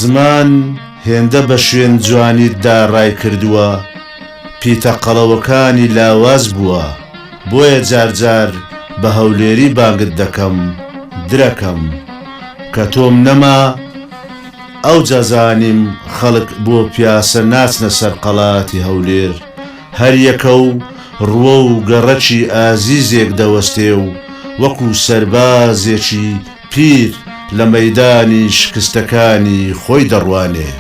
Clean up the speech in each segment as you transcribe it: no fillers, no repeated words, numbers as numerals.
زمان هێندە بە شوێن جوانیتدا ڕای کردووە، پیتە قەڵەوەکانی لاواز بووە، بۆیە جارجار بە هەولێری بانگت دەکەم درەکەم کە تۆم نەما ئەو جەزانیم خەڵک بۆ پیاسە ناچنە سەر قەڵاتی هەولێر، هەر یەکە و ڕوە و گەڕەکی ئازیزێک دەوەستێ و وەکو سەربازێکی پیر لە مەیدانی شکستەکانی خۆی دەڕوانێ.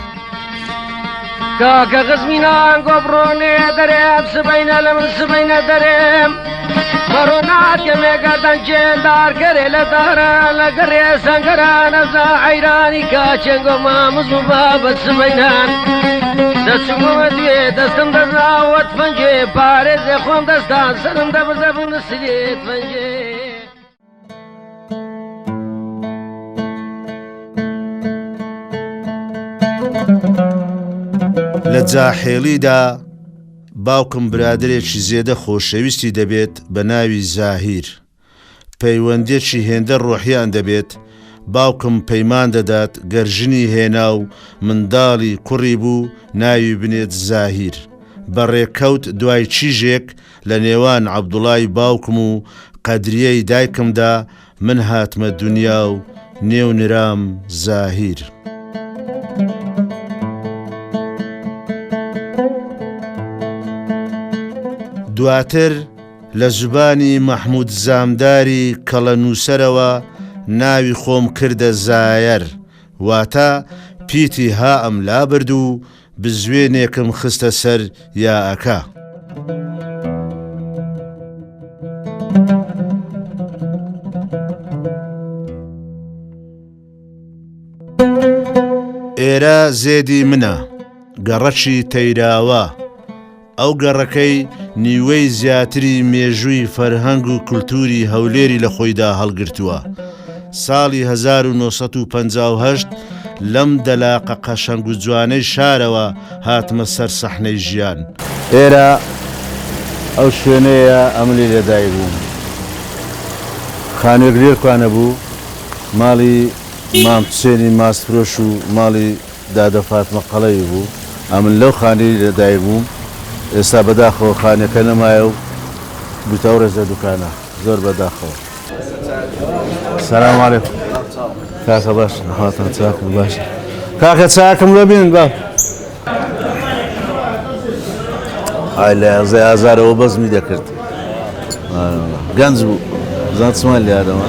کاکە غزمینان گۆبڕۆنێ دەرێم سبەینە لە من سبەینە دەرێم بەڕۆنات کەمێگەردەن جێندارگەرێ لە دارە لە گەڕێ سەنگەرانەزا عەیرانی کاچێنگۆ مامز و بابەت سبەینان دەچمەوە دوێ دەستم دەزاوەت فەنجێ پارێزێ خۆم دەستان سەرم دەبزە بنسرێت فەنجێ. لە جاحێڵیدا باوکم برادرێکی زێدە خۆشەویستی دەبێت بە ناوی زاهیر، پەیوەندێکی هێندە ڕۆحیان دەبێت. باوکم پەیمان دەدات گەرژنی هێنا و منداڵی کوڕی بوو ناوی بنێت زاهیر. بەڕێکەوت دوای چیژێک لە نێوان عەبدوڵای باوکم و قەدریەی دایکمدا من هاتمە دونیا و نێونرام زاهیر. دواتر لە زوبانی مەحموود زامداری کەڵە نووسەرەوە ناوی خۆم کردە زایر، واتە پیتی ها ئەم لابرد و بزوێنێکم خستە سەر یاەکە. ئێرە زێدی منە گەڕەکی تەیراوە، ئەو گەڕەکەی نیوەی زیاتری مێژووی فەرهەنگ و کولتوری هەولێری لە خۆیدا هەڵگرتووە. ساڵی 1958 لەم دەلاقە قەشەنگ و جوانەی شارەوە هاتمە سەر سەحنەی ژیان. ئێرە ئەو شوێنەیە ئەملی لەدای بووم، خانوێگرێرکوانە بوو، ماڵی مام حوسێنی ماسفرۆش و ماڵی دادە فاتمە قەڵەوی بوو. ئەمن لەو خانەی لەدای بووم. ئێستا بەداخەوە خانەکە نەمایە و بوتە ڕێزە دوکانە زۆر بەداخەوە. سەلام عەلەیکوم. کاکە باش هاتان چاکم باش. کاکە چاکم لە بین با. ئای لە یازدە ئازارەوە بەزمی دەکرد. گەنج بوو زان چمان لێرەوە.